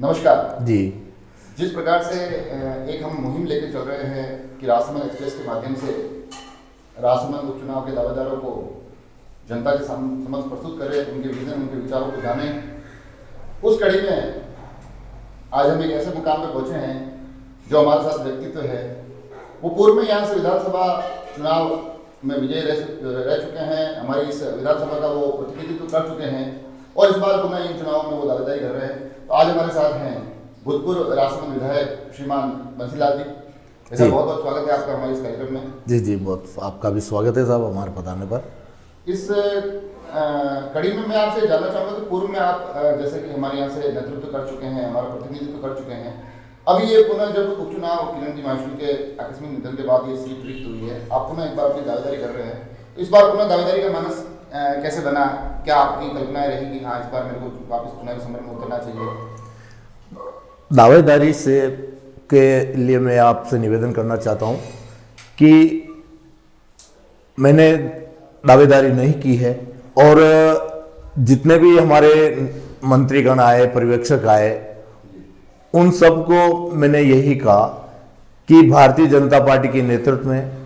नमस्कार जी जिस प्रकार से एक हम मुहिम लेकर चल रहे हैं कि राष्ट्रमंडल एक्सप्रेस के माध्यम से राष्ट्रमंडल उपचुनाव के दावेदारों को जनता के समक्ष प्रस्तुत करें, उनके विजन उनके विचारों को जानें। उस कड़ी में आज हम एक ऐसे मुकाम पर पहुंचे हैं जो हमारे साथ व्यक्तित्व है। वो पूर्व में यहाँ से विधानसभा चुनाव में विजय रह चुके हैं, हमारी इस विधानसभा का वो प्रतिनिधित्व कर चुके हैं और इस बार पुनः इन चुनावों में वो दावेदारी कर रहे हैं। तो आज हमारे साथ हैं भूतपूर्व राष्ट्रमंडल विधायक श्रीमान बंसीलाल जी। ऐसा बहुत बहुत स्वागत है आपका हमारे इस कार्यक्रम में। जी बहुत आपका भी स्वागत है साहब हमारे पधारने पर। इस कड़ी में मैं आपसे जानना चाहूँगा कि पूर्व में आप जैसे कि हमारे यहाँ से नेतृत्व कर चुके हैं, हमारा प्रतिनिधित्व कर चुके हैं, अभी ये पुनः जब उपचुनाव किरण जी माहेश्वरी के आकस्मिक निधन के बाद ये सीट रिक्त हुई है, आप पुनः एक बार अपनी दावेदारी कर रहे हैं। इस बार पुनः दावेदारी का मानस कैसे बना? क्या आपकी कल्पनाएं रही कि हाँ इस बार मेरे को वापस चुनावी समर में उतरना चाहिए? दावेदारी से के लिए मैं आपसे निवेदन करना चाहता हूँ कि मैंने दावेदारी नहीं की है और जितने भी हमारे मंत्रीगण आए, पर्यवेक्षक आए, उन सबको मैंने यही कहा कि भारतीय जनता पार्टी के नेतृत्व में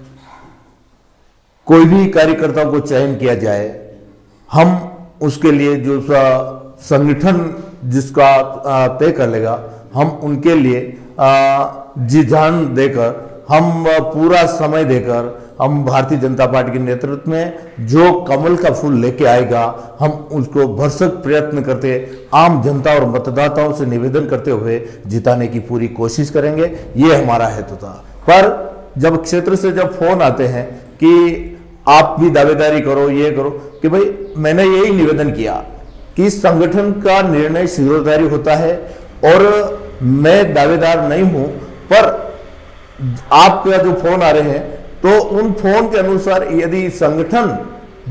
कोई भी कार्यकर्ताओं को चयन किया जाए, हम उसके लिए जो संगठन जिसका तय कर लेगा, हम उनके लिए जी जान देकर, हम पूरा समय देकर, हम भारतीय जनता पार्टी के नेतृत्व में जो कमल का फूल लेके आएगा, हम उसको भरसक प्रयत्न करते आम जनता और मतदाताओं से निवेदन करते हुए जिताने की पूरी कोशिश करेंगे। ये हमारा हेतु था। पर जब क्षेत्र से जब फोन आते हैं कि आप भी दावेदारी करो, ये करो, कि भाई मैंने यही निवेदन किया कि संगठन का निर्णय शिरोधारी होता है और मैं दावेदार नहीं हूं, पर आपका जो फोन आ रहे हैं तो उन फोन के अनुसार यदि संगठन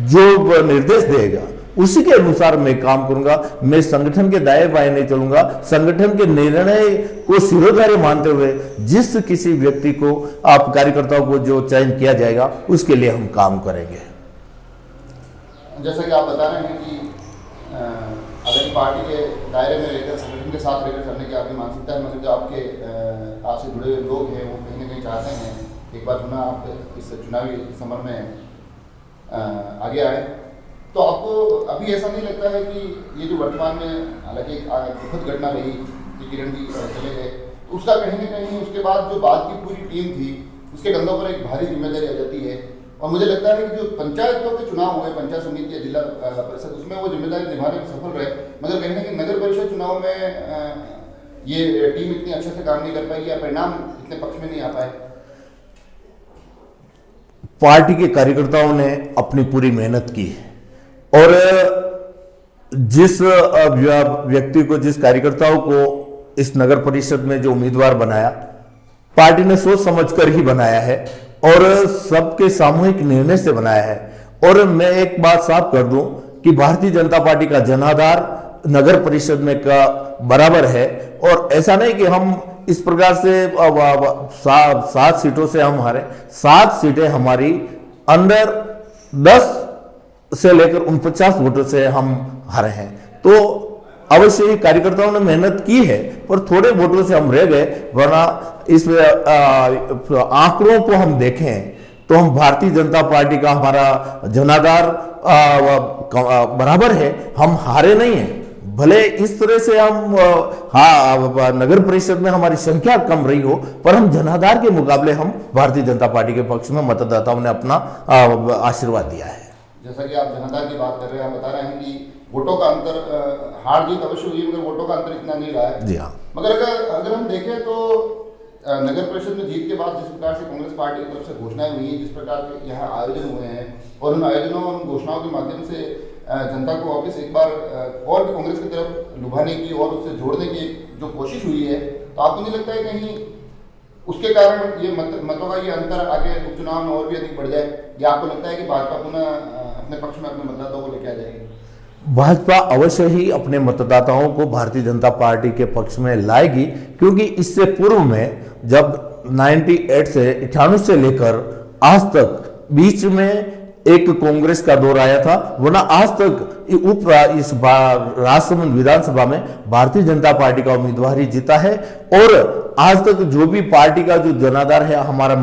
जो निर्देश देगा उसी के अनुसार मैं काम करूंगा। मैं संगठन के दाएं बाएं नहीं चलूंगा। संगठन के निर्णय को सिरोधार्य मानते हुए जिस किसी व्यक्ति को, आप कार्यकर्ताओं को जो चयन किया जाएगा, उसके लिए हम काम करेंगे। जैसा कि आप बता रहे हैं कि अगर पार्टी के दायरे में रहकर, संगठन के साथ रहकर चलने की आपकी मानसिकता है, मगर जो आपसे जुड़े हुए लोग हैं वो कहीं ना कहीं चाहते हैं एक बार पुनः आप इस चुनावी समर में आगे आए। तो आपको अभी ऐसा नहीं लगता है कि ये जो वर्तमान में हालांकि एक दुखद घटना रही कि किरण जी चले गए, तो उसका कहीं ना कहीं उसके बाद जो बाद की पूरी टीम थी उसके कंधों पर एक भारी जिम्मेदारी आ जाती है। और मुझे लगता है कि जो पंचायतों के चुनाव हुए, पंचायत समिति या जिला परिषद, उसमें वो जिम्मेदारी निभाने में सफल रहे, मगर कहीं ना कहीं नगर परिषद चुनाव में ये टीम इतनी अच्छे से काम नहीं कर पाई या परिणाम इतने पक्ष में नहीं आ पाए। पार्टी के कार्यकर्ताओं ने अपनी पूरी मेहनत की और जिस व्यक्ति को, जिस कार्यकर्ताओं को इस नगर परिषद में जो उम्मीदवार बनाया, पार्टी ने सोच समझकर ही बनाया है और सबके सामूहिक निर्णय से बनाया है। और मैं एक बात साफ कर दूं कि भारतीय जनता पार्टी का जनाधार नगर परिषद में का बराबर है और ऐसा नहीं कि हम इस प्रकार से 7 सीटों से हम हारे। 7 सीटें हमारी अंदर 10 से लेकर 49 वोटों से हम हारे हैं। तो अवश्य ही कार्यकर्ताओं ने मेहनत की है पर थोड़े वोटों से हम रह गए, वरना इस आंकड़ों को हम देखें तो हम भारतीय जनता पार्टी का हमारा जनाधार बराबर है, हम हारे नहीं हैं। भले इस तरह से हम नगर परिषद में हमारी संख्या कम रही हो, पर हम जनाधार के मुकाबले हम भारतीय जनता पार्टी के पक्ष में मतदाताओं ने अपना आशीर्वाद दिया है। जैसा कि आप जनाधार की बात कर रहे हैं, आप बता रहे हैं कि वोटों का अंतर, हार जीत अवश्य हुई मगर वोटों का अंतर इतना नहीं रहा है। जी हाँ। मगर अगर हम देखें तो नगर परिषद में जीत के बाद जिस प्रकार से कांग्रेस पार्टी की तरफ से घोषणाएं हुई हैं, जिस प्रकार के यहाँ आयोजन हुए हैं और उन आयोजनों और घोषणाओं के माध्यम से जनता को वापस एक बार और भी कांग्रेस की तरफ लुभाने की और उससे जोड़ने की जो कोशिश हुई है, तो आपको नहीं लगता है कहीं उसके कारण ये मतों का ये अंतर आगे उपचुनाव में और भी अधिक बढ़ जाए, या आपको लगता है कि भाजपा पुनः अपने पक्ष में अपने मतदाताओं को लेकर आ जाएगी? भाजपा अवश्य ही अपने मतदाताओं को भारतीय जनता पार्टी के पक्ष में लाएगी, क्योंकि इससे पूर्व में जब 98 से 98 से लेकर आज तक बीच में एक कांग्रेस का दौर आया था, वरना आज तक इस राजसमंद विधानसभा में भारतीय जनता पार्टी का उम्मीदवार ही जीता है। और आज तक जो भी पार्टी का जो जनाधार है, हमारा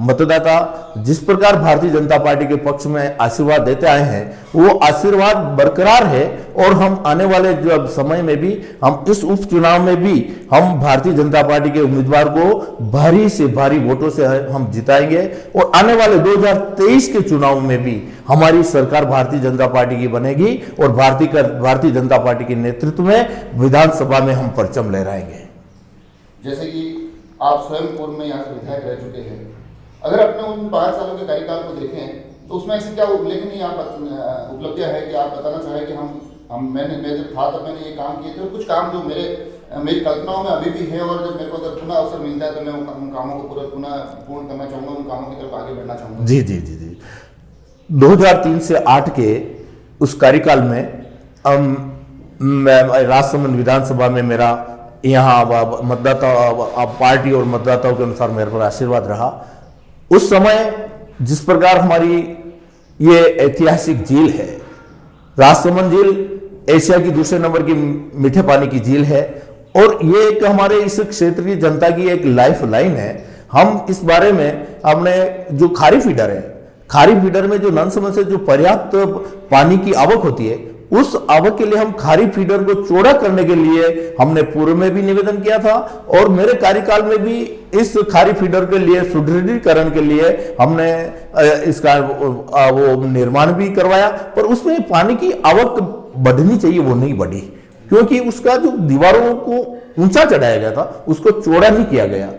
मतदाता जिस प्रकार भारतीय जनता पार्टी के पक्ष में आशीर्वाद देते आए हैं, वो आशीर्वाद बरकरार है। और हम आने वाले जो समय में भी, हम इस उपचुनाव में भी हम भारतीय जनता पार्टी के उम्मीदवार को भारी से भारी वोटों से हम जिताएंगे। और आने वाले 2023 के चुनाव में भी हमारी सरकार भारतीय जनता पार्टी की बनेगी और भारतीय जनता पार्टी के नेतृत्व में विधानसभा में हम परचम लहराएंगे। जैसे कि आप स्वयं पूर्व में यहाँ से विधायक रह चुके हैं, अगर अपने उन 5 सालों के कार्यकाल को देखें तो उसमें ऐसी क्या उल्लेखनीय उपलब्धियां है कि आप बताना चाहें कि मैं जब था तब मैंने ये काम किए थे, और कुछ काम जो मेरी कल्पनाओं में अभी भी है, और जब मेरे को अगर पुनः अवसर मिलता है तो मैं उन कामों को पूर्ण करना चाहूँगा, उन कामों की तरफ आगे बढ़ना चाहूँगा। जी जी जी जी 2003 से 8 के उस कार्यकाल में राजसमंद विधानसभा में मेरा यहाँ मतदाता पार्टी और मतदाताओं के अनुसार मेरे पर आशीर्वाद रहा। उस समय जिस प्रकार हमारी ये ऐतिहासिक झील है, राजसमंद झील एशिया की दूसरे नंबर की मीठे पानी की झील है, और ये एक हमारे इस क्षेत्र की जनता की एक लाइफ लाइन है। हम इस बारे में हमने जो खारी फीडर है, खारी फीडर में जो ननसमन से जो पर्याप्त पानी की आवक होती है, उस आवक के लिए हम खारी फीडर को चौड़ा करने के लिए हमने पूर्व में भी निवेदन किया था, और मेरे कार्यकाल में भी इस खारी फीडर के लिए सुदृढ़ीकरण के लिए हमने इसका वो निर्माण भी करवाया। पर उसमें पानी की आवक बढ़नी चाहिए, वो नहीं बढ़ी, क्योंकि उसका जो दीवारों को ऊंचा चढ़ाया गया था उसको चौड़ा नहीं किया गया।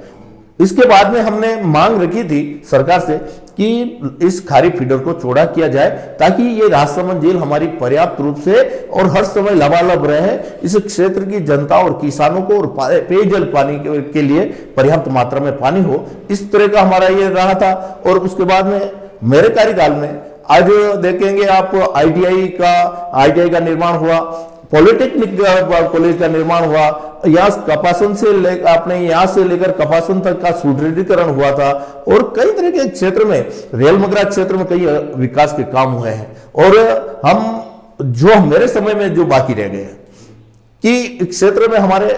इसके बाद में हमने मांग रखी थी सरकार से कि इस खारी फीडर को चौड़ा किया जाए, ताकि ये राजसमंद झील हमारी पर्याप्त रूप से और हर समय लबालब रहे, इस क्षेत्र की जनता और किसानों को और पेयजल पानी के लिए पर्याप्त मात्रा में पानी हो, इस तरह का हमारा ये रहा था। और उसके बाद में मेरे कार्यकाल में आज देखेंगे आप ITI का निर्माण हुआ, पॉलिटेक्निक कॉलेज का निर्माण हुआ, यहाँ कपासन से लेकर कपासन तक का सुदृढ़ीकरण हुआ था, और कई तरह के क्षेत्र में, रेल मगरा क्षेत्र में कई विकास के काम हुए हैं। और हम जो मेरे समय में जो बाकी रह गए कि क्षेत्र में हमारे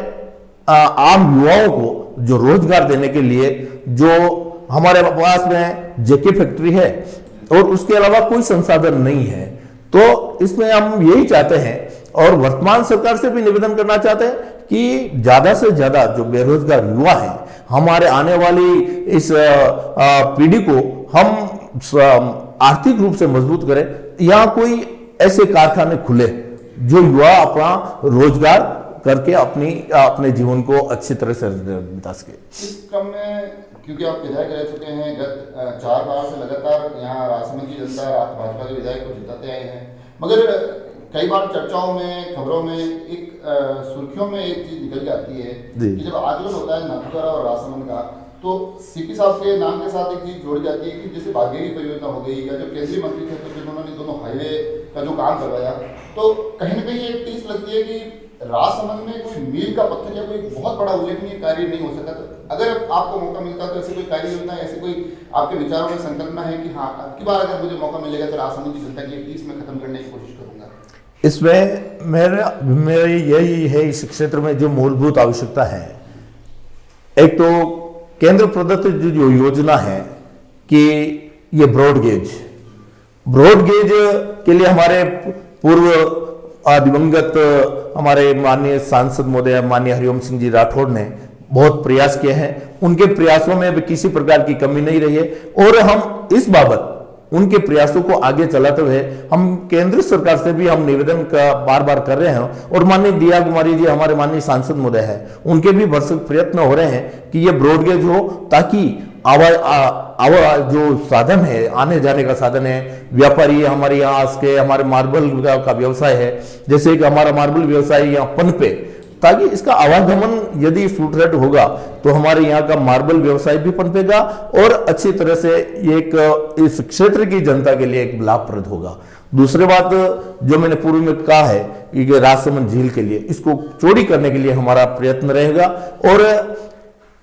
आम युवाओं को जो रोजगार देने के लिए, जो हमारे पास में जेके फैक्ट्री है और उसके अलावा कोई संसाधन नहीं है, तो इसमें हम यही चाहते हैं और वर्तमान सरकार से भी निवेदन करना चाहते हैं कि ज्यादा से ज्यादा जो बेरोजगार युवा हैं, हमारे आने वाली इस पीढ़ी को हम आर्थिक रूप से मजबूत करें। यहाँ कोई ऐसे कारखाने खुले जो युवा अपना रोजगार करके अपने जीवन को अच्छी तरह से बिता सके। इस क्रम में क्योंकि आप विधायक रह चुके हैं, गत 4 बार से लगातार यहाँ राजसमंद की जनता भाजपा के विधायक को जिताते आए हैं, मगर कई बार चर्चाओं में, खबरों में, एक सुर्खियों में एक चीज निकल जाती है कि जब आंदोलन होता है नाथद्वारा और राजसमंद का, तो सीपी साहब के नाम के साथ एक चीज जोड़ी जाती है कि जैसे भागीरथी परियोजना हो गई, या जो केंद्रीय मंत्री थे तो जिन्होंने दोनों हाईवे का जो काम करवाया, तो कहीं ना कहीं एक टीस लगती है कि राजसमंद में कोई मील का पत्थर या कोई बहुत बड़ा उल्लेखनीय कार्य नहीं हो सका। तो अगर आपको मौका मिलता तो ऐसी कोई कार्य योजना, ऐसी कोई आपके विचारों में संकल्पना है कि हाँ, अब की बार अगर मुझे मौका मिलेगा तो राजसमंद की जनता की एक टीस में खत्म करने की कोशिश करूंगा? इसमें मेरी यही है, इस क्षेत्र में जो मूलभूत आवश्यकता है, एक तो केंद्र प्रदत्त जो योजना है कि ये ब्रॉडगेज के लिए हमारे पूर्व दिवंगत हमारे माननीय सांसद महोदय माननीय हरिओम सिंह जी राठौड़ ने बहुत प्रयास किए हैं। उनके प्रयासों में भी किसी प्रकार की कमी नहीं रही है, और हम इस बाबत उनके प्रयासों को आगे चलाते हुए हम केंद्र सरकार से भी हम निवेदन का बार कर रहे हैं, और माननीय दिया कुमारी जी हमारे माननीय सांसद महोदय है, उनके भी भरसक प्रयत्न हो रहे हैं कि ये ब्रॉडगेज हो, ताकि जो साधन है, आने जाने का साधन है, व्यापारी हमारे यहाँ के, हमारे मार्बल का व्यवसाय है, जैसे कि हमारा मार्बल व्यवसाय यहाँ पनपे, ताकि इसका आवागमन यदि सुदृढ़ होगा तो हमारे यहाँ का मार्बल व्यवसाय भी पनपेगा, और अच्छी तरह से एक इस क्षेत्र की जनता के लिए एक लाभप्रद होगा। दूसरी बात जो मैंने पूर्व में कहा है कि राजसमंद झील के लिए, इसको चौड़ी करने के लिए हमारा प्रयत्न रहेगा, और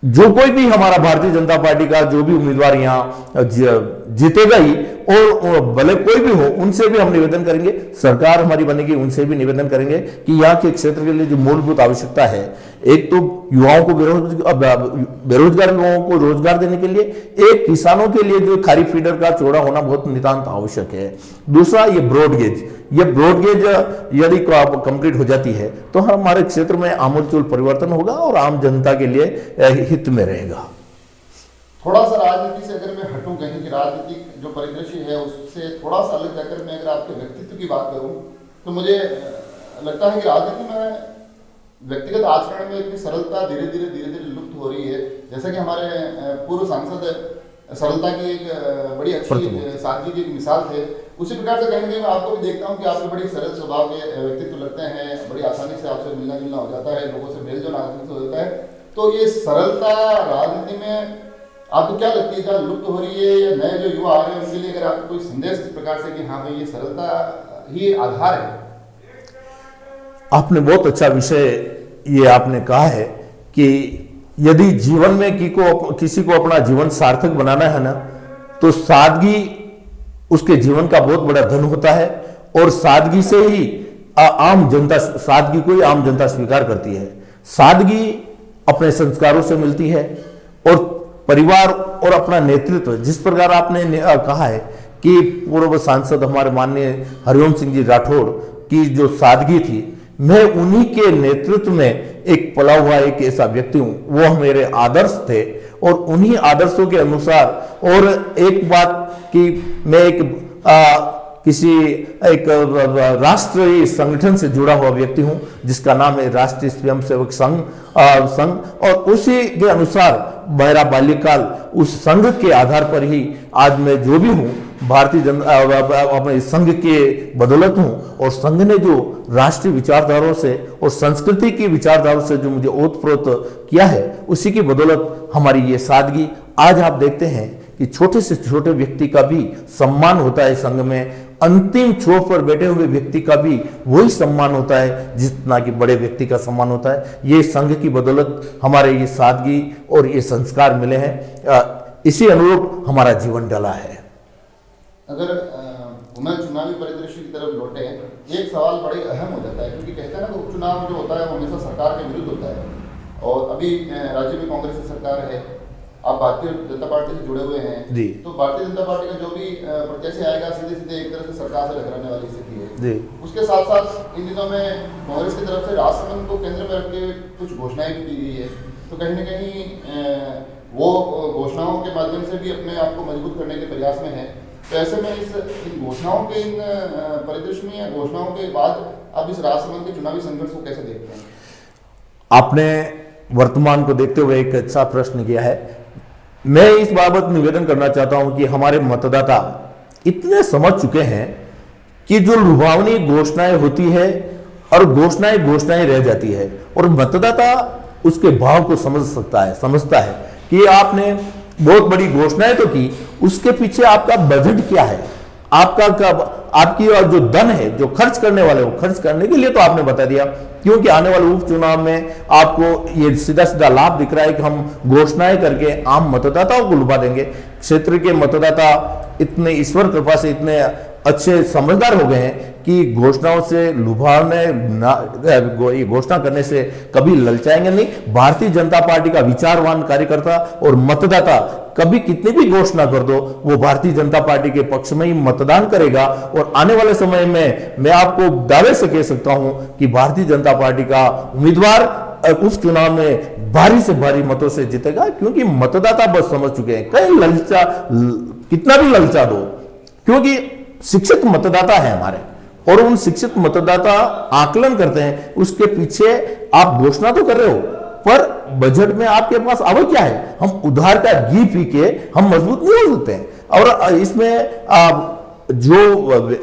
जो कोई भी हमारा भारतीय जनता पार्टी का जो भी उम्मीदवार यहाँ जीतेगा ही, और भले कोई भी हो उनसे भी हम निवेदन करेंगे, सरकार हमारी बनेगी उनसे भी निवेदन करेंगे कि यहाँ के क्षेत्र के लिए जो मूलभूत आवश्यकता है, एक तो युवाओं को बेरोजगार लोगों को रोजगार देने के लिए, एक किसानों के लिए जो खारी फीडर का चौड़ा होना बहुत नितांत आवश्यक है। दूसरा ये ब्रॉडगेज यदि कंप्लीट हो जाती है तो हमारे क्षेत्र में आमूलचूल परिवर्तन होगा और आम जनता के लिए हित में रहेगा। थोड़ा सा राजनीति से अगर मैं हटूं, कहीं की राजनीतिक जो परिदृश्य है उससे थोड़ा सा अलग जाकर मैं अगर आपके व्यक्तित्व की बात करूं तो मुझे लगता है कि राजनीति में व्यक्तिगत आचरण में इतनी सरलता धीरे धीरे लुप्त हो रही है। जैसा कि हमारे पूर्व सांसद सरलता की एक बड़ी अच्छी सादगी की एक मिसाल थे, उसी प्रकार से कहीं मैं आपको भी देखता हूं कि आपके बड़ी सरल स्वभाव के व्यक्तित्व लगते हैं, बड़ी आसानी से आपसे मिलना जुलना हो जाता है, लोगों से मेल जोल आसानी से हो जाता है। तो ये सरलता राजनीति में आपको क्या लगती है क्या लुप्त हो रही है, या नए जो युवा आ रहे हैं उनके लिए अगर आपको कोई संदेश इस प्रकार से कि हाँ भाई ये सरलता ही आधार है? आपने बहुत अच्छा विषय ये आपने कहा है कि यदि जीवन में किसी को अपना जीवन सार्थक बनाना है ना, तो सादगी उसके जीवन का बहुत बड़ा धन होता है, और सादगी से ही सादगी को ही आम जनता स्वीकार करती है। सादगी अपने संस्कारों से मिलती है, और परिवार और अपना नेतृत्व, जिस प्रकार आपने कहा है कि पूर्व सांसद हमारे माननीय हरिओम सिंह जी राठौड़ की जो सादगी थी, मैं उन्हीं के नेतृत्व में एक पला हुआ एक ऐसा व्यक्ति हूं, वो मेरे आदर्श थे, और उन्हीं आदर्शों के अनुसार, और एक बात कि मैं किसी एक राष्ट्रीय संगठन से जुड़ा हुआ व्यक्ति हूं जिसका नाम है राष्ट्रीय स्वयंसेवक संघ, और उसी के अनुसार मेरा बाल्यकाल उस संघ के आधार पर ही आज मैं जो भी हूं भारतीय जनता अपने संघ के बदौलत हूं, और संघ ने जो राष्ट्रीय विचारधाराओं से और संस्कृति की विचारधाराओं से जो मुझे ओतप्रोत किया है, उसी की बदौलत हमारी ये सादगी। आज आप देखते हैं कि छोटे से छोटे व्यक्ति का भी सम्मान होता है संघ में, अंतिम छोर पर बैठे हुए व्यक्ति का भी वही सम्मान होता है जितना कि बड़े व्यक्ति का सम्मान होता है। ये संघ की बदौलत हमारे ये सादगी और ये संस्कार मिले हैं, इसी अनुरूप हमारा जीवन डला है। अगर पुनः चुनावी परिदृश्य की तरफ लौटे, एक सवाल बड़े अहम हो जाता है, क्योंकि कहते हैं ना कि उपचुनाव जो होता है वो हमेशा सरकार के विरुद्ध होता है, और अभी राज्य में कांग्रेस की सरकार है, आप भारतीय जनता पार्टी से जुड़े हुए हैं, तो भारतीय जनता पार्टी का जो भी प्रत्याशी आएगा सीधे सीधे एक तरह से सरकार से टकराने वाली स्थिति है। उसके साथ साथ इन दिनों में कांग्रेस की तरफ से राष्ट्रमंत्र को केंद्र में रख के कुछ घोषणाएं भी की गई है, तो कहीं ना कहीं वो घोषणाओं के माध्यम से भी अपने आप को मजबूत करने के प्रयास में है। तो ऐसे में इन घोषणाओं के इन परिदृश्य में या घोषणाओं के बाद आप इस राष्ट्रमंत्र के चुनावी संघर्ष को कैसे देखते हैं? आपने वर्तमान को देखते हुए एक अच्छा प्रश्न किया है। मैं इस बाबत निवेदन करना चाहता हूं कि हमारे मतदाता इतने समझ चुके हैं कि जो लुभावनी घोषणाएं होती है और घोषणाएं रह जाती है, और मतदाता उसके भाव को समझता है कि आपने बहुत बड़ी घोषणाएं तो की, उसके पीछे आपका बजट क्या है, आपकी और जो धन है जो खर्च करने वाले वो खर्च करने के लिए तो आपने बता दिया, क्योंकि आने वाले उपचुनाव में आपको ये सीधा सीधा लाभ दिख रहा है कि हम घोषणाएं करके आम मतदाताओं को लुभा देंगे। क्षेत्र के मतदाता इतने ईश्वर कृपा से इतने अच्छे समझदार हो गए हैं कि घोषणाओं से ये घोषणा करने से कभी ललचाएंगे नहीं। भारतीय जनता पार्टी का विचारवान कार्यकर्ता और मतदाता कभी कितनी भी घोषणा कर दो, वो भारतीय जनता पार्टी के पक्ष में ही मतदान करेगा, और आने वाले समय में मैं आपको दावे से कह सकता हूं कि भारतीय जनता पार्टी का उम्मीदवार उस चुनाव में भारी से भारी मतों से जीतेगा, क्योंकि मतदाता बस समझ चुके हैं। कितना भी ललचा दो, क्योंकि शिक्षित मतदाता है हमारे, और उन शिक्षित मतदाता आकलन करते हैं, उसके पीछे आप घोषणा तो कर रहे हो पर बजट में आपके पास आवक क्या है। हम उधार का घी पी के हम मजबूत नहीं हो सकते हैं, और इसमें जो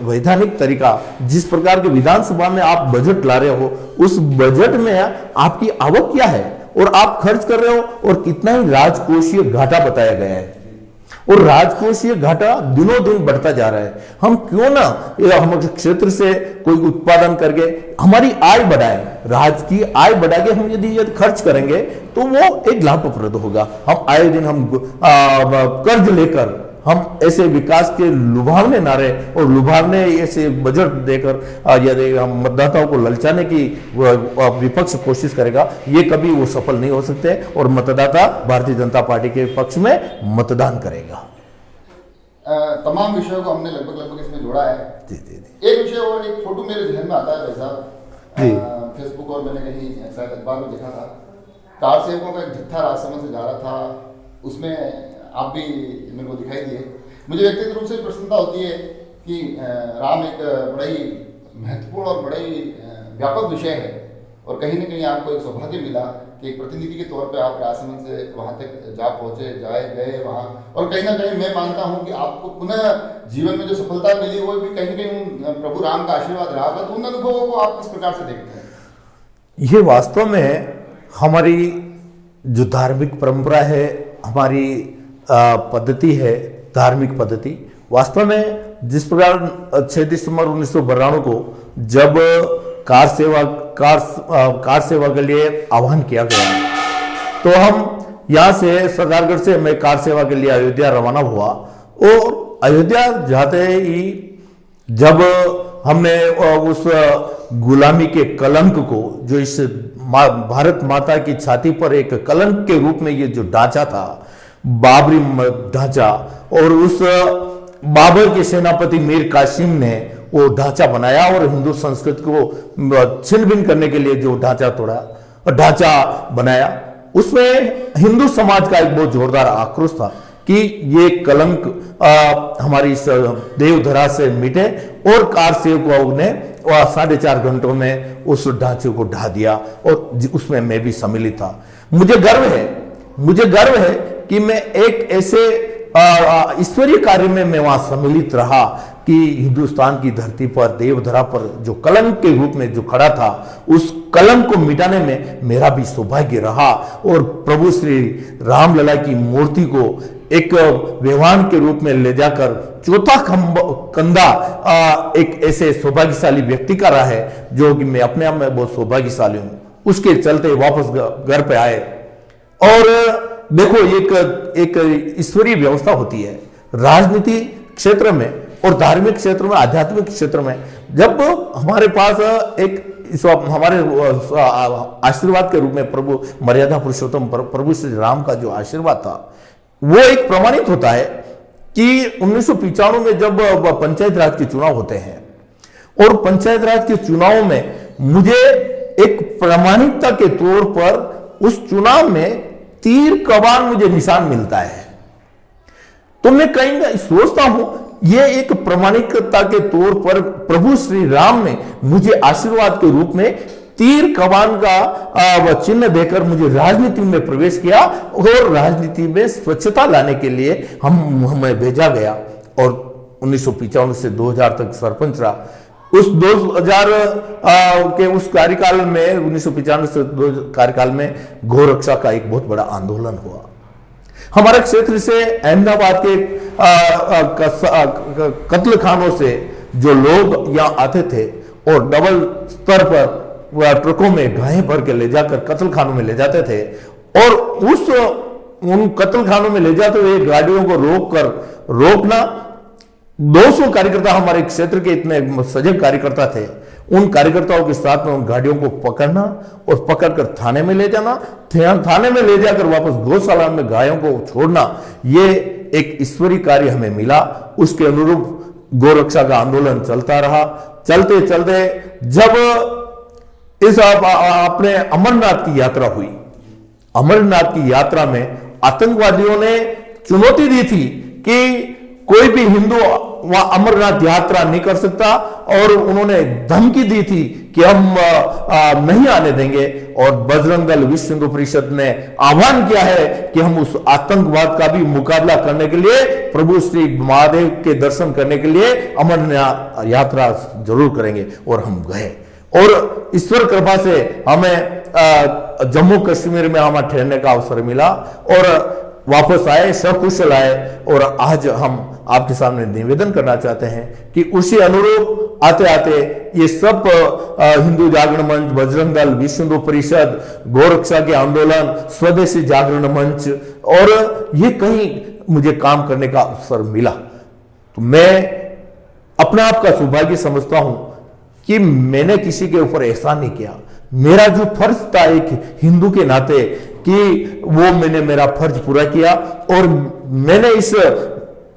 वैधानिक तरीका, जिस प्रकार के विधानसभा में आप बजट ला रहे हो, उस बजट में आपकी आवक क्या है और आप खर्च कर रहे हो, और कितना ही राजकोषीय घाटा बताया गया है, और राजकोषीय घाटा दिनों दिन बढ़ता जा रहा है। हम क्यों ना हम क्षेत्र से कोई उत्पादन करके हमारी आय बढ़ाए, राज्य की आय बढ़ा के हम यदि खर्च करेंगे तो वो एक लाभप्रद होगा। हम आए दिन हम कर्ज लेकर हम ऐसे विकास के लुभावने नारे और लुभावने ऐसे बजट देकर यदि हम मतदाताओं को ललचाने की विपक्ष कोशिश करेगा, ये कभी वो सफल नहीं हो सकते और मतदाता भारतीय जनता पार्टी के पक्ष में मतदान करेगा। तमाम विषयों को हमने लगभग इसमें जोड़ा है। जी जी जी। एक विषय और एक फोटो मेरे ध्यान में आता है भाई साहब, फेसबुक और मैंने कहीं शायद अखबार में देखा था, कार सेवकों का एक जत्था राजसमंद से जा रहा था, उसमें आप भी मेरे को दिखाई दिए। मुझे व्यक्तिगत रूप से प्रसन्नता होती है कि राम एक बड़ा ही महत्वपूर्ण और बड़ा ही व्यापक विषय है और कहीं ना कहीं आपको एक सौभाग्य मिला कि एक प्रतिनिधि के तौर पे आप राजसमंद से वहाँ तक जा पहुँचे, गए वहाँ, और कहीं ना कहीं मैं मानता हूँ कि आपको पुनः जीवन में जो सफलता मिली वो भी कहीं ना कहीं प्रभु राम का आशीर्वाद रहा होगा। तो उन अनुभवों को आप किस प्रकार से देखते हैं? ये वास्तव में हमारी जो धार्मिक परंपरा है, हमारी पद्धति है, धार्मिक पद्धति, वास्तव में जिस प्रकार 6 दिसंबर 1992 को जब कार सेवा के लिए आह्वान किया गया, तो हम यहाँ से सरदारगढ़ से मैं कार सेवा के लिए अयोध्या रवाना हुआ और अयोध्या जाते ही जब हमने उस गुलामी के कलंक को, जो इस भारत माता की छाती पर एक कलंक के रूप में ये जो ढांचा था, बाबरी ढांचा, और उस बाबर के सेनापति मीर कासिम ने वो ढांचा बनाया और हिंदू संस्कृति को छिन्न भिन्न करने के लिए जो ढांचा बनाया, उसमें हिंदू समाज का एक बहुत जोरदार आक्रोश था कि ये कलंक हमारी इस देवधरा से मिटे, और कार सेवकों ने 4.5 घंटों में उस ढांचे को ढा दिया और उसमें मैं भी सम्मिलित था। मुझे गर्व है कि मैं एक ऐसे ईश्वरीय कार्य में मैं वहां सम्मिलित रहा कि हिंदुस्तान की धरती पर, देवधरा पर जो कलंक के रूप में जो खड़ा था, उस कलंक को मिटाने में मेरा भी सौभाग्य रहा और प्रभु श्री रामलला की मूर्ति को एक विमान के रूप में ले जाकर चौथा कंधा एक ऐसे सौभाग्यशाली व्यक्ति का रहा है, जो कि मैं अपने आप में बहुत सौभाग्यशाली हूं। उसके चलते वापस घर पे आए। और देखो, एक ईश्वरीय व्यवस्था होती है राजनीति क्षेत्र में और धार्मिक क्षेत्र में, आध्यात्मिक क्षेत्र में। जब हमारे पास हमारे आशीर्वाद के रूप में प्रभु मर्यादा पुरुषोत्तम प्रभु श्री राम का जो आशीर्वाद था, वो एक प्रमाणित होता है कि 1995 में जब पंचायत राज के चुनाव होते हैं, और पंचायत राज के चुनाव में मुझे एक प्रमाणिकता के तौर पर उस चुनाव में तीर कमान मुझे निशान मिलता है, तो मैं कहीं सोचता हूं ये एक प्रमाणिकता के तौर पर प्रभु श्री राम ने मुझे आशीर्वाद के रूप में तीर कमान का चिन्ह देकर मुझे राजनीति में प्रवेश किया और राजनीति में स्वच्छता लाने के लिए हमें भेजा गया। और 1995 से 2000 तक सरपंच रहा। उस 2000 के उस कार्यकाल में, 1995 से 2000 कार्यकाल में गौरक्षा का एक बहुत बड़ा आंदोलन हुआ। हमारे क्षेत्र से अहमदाबाद के कत्ल खानों से जो लोग यहाँ आते थे और डबल स्तर पर ट्रकों में गायें भर के ले जाकर कत्ल खानों में ले जाते थे, और उन कत्ल खानों में ले जाते हुए गाड़ियों को रोकना, 200 कार्यकर्ता हमारे क्षेत्र के इतने सजग कार्यकर्ता थे, उन कार्यकर्ताओं के साथ में उन गाड़ियों को पकड़ना और पकड़कर थाने में ले जाना, थाने में ले जाकर वापस गौशाला में गायों को छोड़ना, ये एक ईश्वरीय कार्य हमें मिला। उसके अनुरूप गौरक्षा का आंदोलन चलता रहा। चलते चलते जब इस अपने अमरनाथ की यात्रा हुई, अमरनाथ की यात्रा में आतंकवादियों ने चुनौती दी थी कि कोई भी हिंदू वहां अमरनाथ यात्रा नहीं कर सकता, और उन्होंने धमकी दी थी कि हम नहीं आने देंगे। और बजरंग दल विश्व हिंदू परिषद ने आह्वान किया है कि हम उस आतंकवाद का भी मुकाबला करने के लिए, प्रभु श्री महादेव के दर्शन करने के लिए अमरनाथ यात्रा जरूर करेंगे। और हम गए, और ईश्वर कृपा से हमें जम्मू कश्मीर में हमें ठहरने का अवसर मिला। और वापस आए, सकुशल आए। और आज हम आपके सामने निवेदन करना चाहते हैं कि उसी अनुरूप आते आते ये सब हिंदू जागरण मंच, बजरंग दल, विश्व हिंदू परिषद, गौरक्षा के आंदोलन, स्वदेशी जागरण मंच, और ये कहीं मुझे काम करने का अवसर मिला तो मैं अपना आप का सौभाग्य समझता हूं कि मैंने किसी के ऊपर एहसान नहीं किया। मेरा जो फर्ज था एक हिंदू के नाते कि वो मैंने मेरा फर्ज पूरा किया, और मैंने इस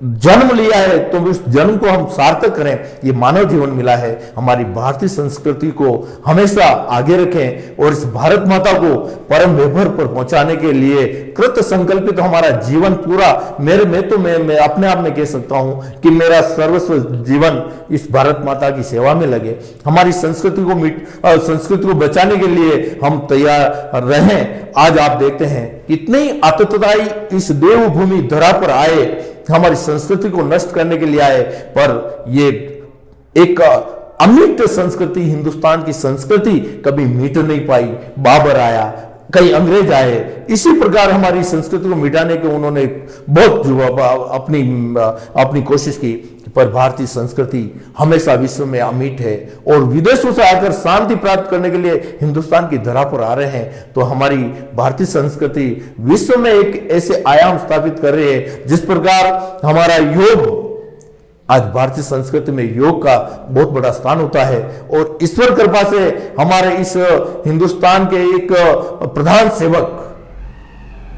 जन्म लिया है तो उस जन्म को हम सार्थक करें। ये मानव जीवन मिला है, हमारी भारतीय संस्कृति को हमेशा आगे रखें और इस भारत माता को परम वैभव पर पहुंचाने के लिए कृत संकल्पित हमारा जीवन पूरा, मैं अपने आप में कह सकता हूं कि मेरा सर्वस्व जीवन इस भारत माता की सेवा में लगे। हमारी संस्कृति को बचाने के लिए हम तैयार रहें। आज आप देखते हैं कितनी आतताई इस देवभूमि धरा पर आए, हमारी संस्कृति को नष्ट करने के लिए आए, पर ये एक अमिट संस्कृति, हिंदुस्तान की संस्कृति कभी मिट नहीं पाई। बाबर आया, कई अंग्रेज आए, इसी प्रकार हमारी संस्कृति को मिटाने के उन्होंने बहुत अपनी कोशिश की, पर भारतीय संस्कृति हमेशा विश्व में अमिट है। और विदेशों से आकर शांति प्राप्त करने के लिए हिंदुस्तान की धरा पर आ रहे हैं, तो हमारी भारतीय संस्कृति विश्व में एक ऐसे आयाम स्थापित कर रही है। जिस प्रकार हमारा योग, आज भारतीय संस्कृति में योग का बहुत बड़ा स्थान होता है, और ईश्वर कृपा से हमारे इस हिंदुस्तान के एक प्रधान सेवक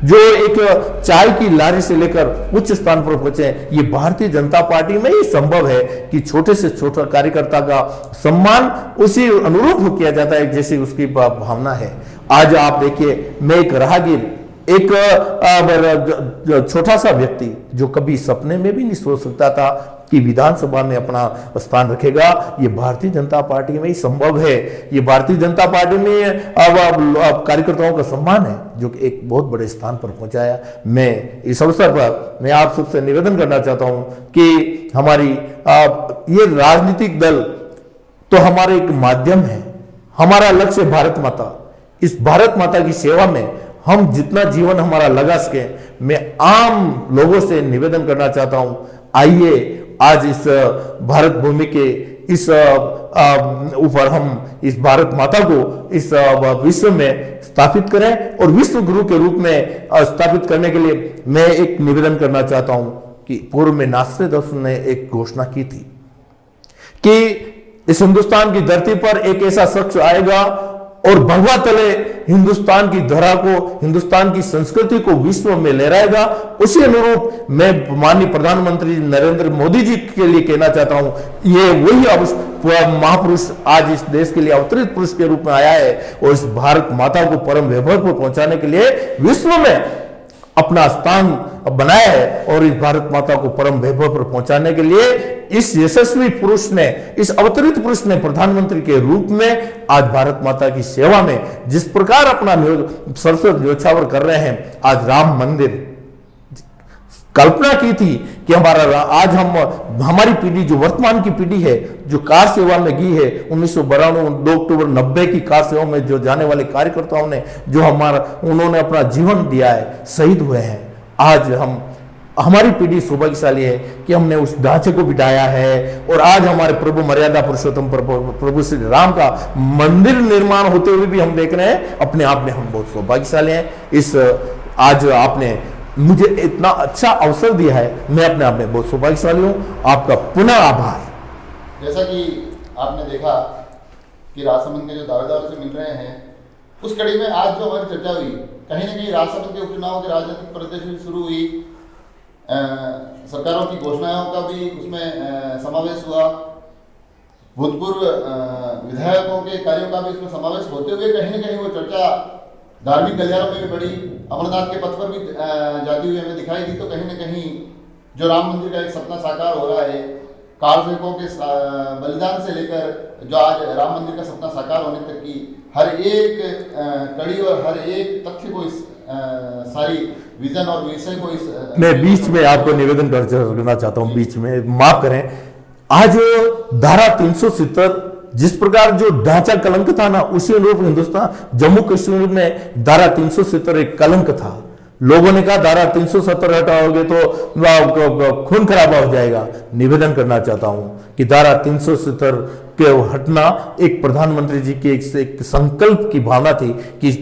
जो एक चाय की लारी से लेकर उच्च स्थान पर पहुंचे, ये भारतीय जनता पार्टी में ही संभव है कि छोटे से छोटा कार्यकर्ता का सम्मान उसी अनुरूप किया जाता है जैसे उसकी भावना है। आज आप देखिए, मैं एक राहगीर, एक छोटा सा व्यक्ति जो कभी सपने में भी नहीं सोच सकता था कि विधानसभा में अपना स्थान रखेगा, ये भारतीय जनता पार्टी में ही संभव है। ये भारतीय जनता पार्टी में अब कार्यकर्ताओं का सम्मान है जो कि एक बहुत बड़े स्थान पर पहुंचाया। मैं इस अवसर पर मैं आप सबसे निवेदन करना चाहता हूं कि हमारी ये राजनीतिक दल तो हमारा एक माध्यम है, हमारा लक्ष्य भारत माता। इस भारत माता की सेवा में हम जितना जीवन हमारा लगा सके, मैं आम लोगों से निवेदन करना चाहता हूं, आइए आज इस भारत भूमि के इस ऊपर हम इस भारत माता को इस विश्व में स्थापित करें, और विश्व गुरु के रूप में स्थापित करने के लिए मैं एक निवेदन करना चाहता हूं कि पूर्व में नास्ट्रेदामस ने एक घोषणा की थी कि इस हिंदुस्तान की धरती पर एक ऐसा शख्स आएगा और भगवा तले हिंदुस्तान की धरा को, हिंदुस्तान की संस्कृति को विश्व में लहराएगा। उसी अनुरूप मैं माननीय प्रधानमंत्री नरेंद्र मोदी जी के लिए कहना चाहता हूं, ये वही महापुरुष आज इस देश के लिए अवतरित पुरुष के रूप में आया है, और इस भारत माता को परम वैभव पर पहुंचाने के लिए विश्व में अपना स्थान बनाया है, और इस भारत माता को परम वैभव पर पहुंचाने के लिए इस यशस्वी पुरुष ने, इस अवतरित पुरुष ने प्रधानमंत्री के रूप में आज भारत माता की सेवा में जिस प्रकार अपना सरसद न्योछावर कर रहे हैं। आज राम मंदिर कल्पना की थी कि आज हमारी पीढ़ी, जो वर्तमान की पीढ़ी है, जो कार सेवा में गई है, 1992 2 अक्टूबर 90 की कार सेवा में जो जाने वाले कार्यकर्ताओं ने जो उन्होंने अपना जीवन दिया है, शहीद हुए हैं। आज हमारी पीढ़ी सौभाग्यशाली है कि हमने उस ढांचे को बिठाया है, और आज हमारे प्रभु मर्यादा पुरुषोत्तम प्रभु श्री राम का मंदिर निर्माण होते हुए भी हम देख रहे हैं। अपने आप में हम बहुत सौभाग्यशाली हैं। आज आपने मुझे इतना अच्छा अवसर दिया है, मैं अपने आप में बहुत सौभाग्यशाली हूं। आपका पुनः आभार। जैसा कि आपने देखा कि राजसमंद के जो दावेदारों से मिल रहे हैं, उस कड़ी में आज जो हमारी चर्चा हुई, कहीं ना कहीं राजसमंद के उपचुनाव के राजनीतिक परिदृश्य शुरू हुई, सरकारों की घोषणाओं का भी उसमें समावेश हुआ, भूतपूर्व विधायकों के कार्यों का भी इसमें समावेश होते हुए कहीं ना कहीं वो चर्चा धार्मिक गलियारों में भी बढ़ी, अमरनाथ के पथ पर भी जाती हुई हमें दिखाई दी। तो कहीं ना कहीं जो राम मंदिर का एक सपना साकार हो रहा है, कार सेवकों के बलिदान से लेकर जो आज राम मंदिर का सपना साकार होने तक की हर एक कड़ी और हर एक तथ्य को, इस सारी विजन और विषय को, इस मैं बीच में आपको निवेदन करना चाहता हूं, बीच में माफ करें। आज धारा 370 जिस प्रकार जो ढांचा कलंक था ना, उसी अनुरूप हिंदुस्तान जम्मू कश्मीर में धारा 370 एक कलंक था। लोगों ने कहा धारा 370 हटाओगे तो खून खराबा हो जाएगा। निवेदन करना चाहता हूं कि धारा 370 के हटना एक प्रधानमंत्री जी की एक संकल्प की भावना थी कि इस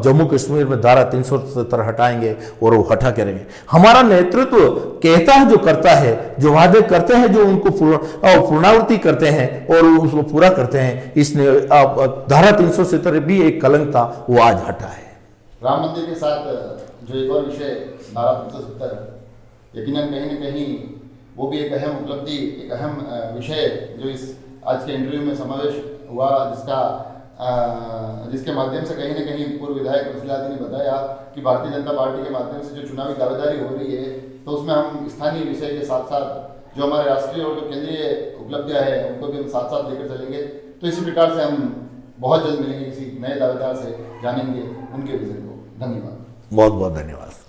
जम्मू कश्मीर में धारा 370 हटाएंगे और वो हटा करेंगे। हमारा नेतृत्व कहता है जो करता है, जो वादे करते हैं जो उनको पूर्णावृत्ति करते हैं और उसको पूरा करते हैं। इसने धारा 370 भी एक कलंक था, वो आज हटा है। राम मंदिर के साथ जो एक और विषय धारा 370, यकीनन कहीं न कहीं वो भी एक अहम उपलब्धि, एक अहम विषय जो इस आज के इंटरव्यू में समावेश हुआ, जिसके माध्यम से कहीं न कहीं पूर्व विधायक वसीलादी ने बताया कि भारतीय जनता पार्टी के माध्यम से जो चुनावी दावेदारी हो रही है तो उसमें हम स्थानीय विषय के साथ साथ जो हमारे राष्ट्रीय और जो केंद्रीय उपलब्धियां हैं उनको भी हम साथ साथ लेकर चलेंगे। तो इसी प्रकार से हम बहुत जल्द मिलेंगे, किसी नए दावेदार से जानेंगे उनके विजन को। धन्यवाद, बहुत बहुत धन्यवाद।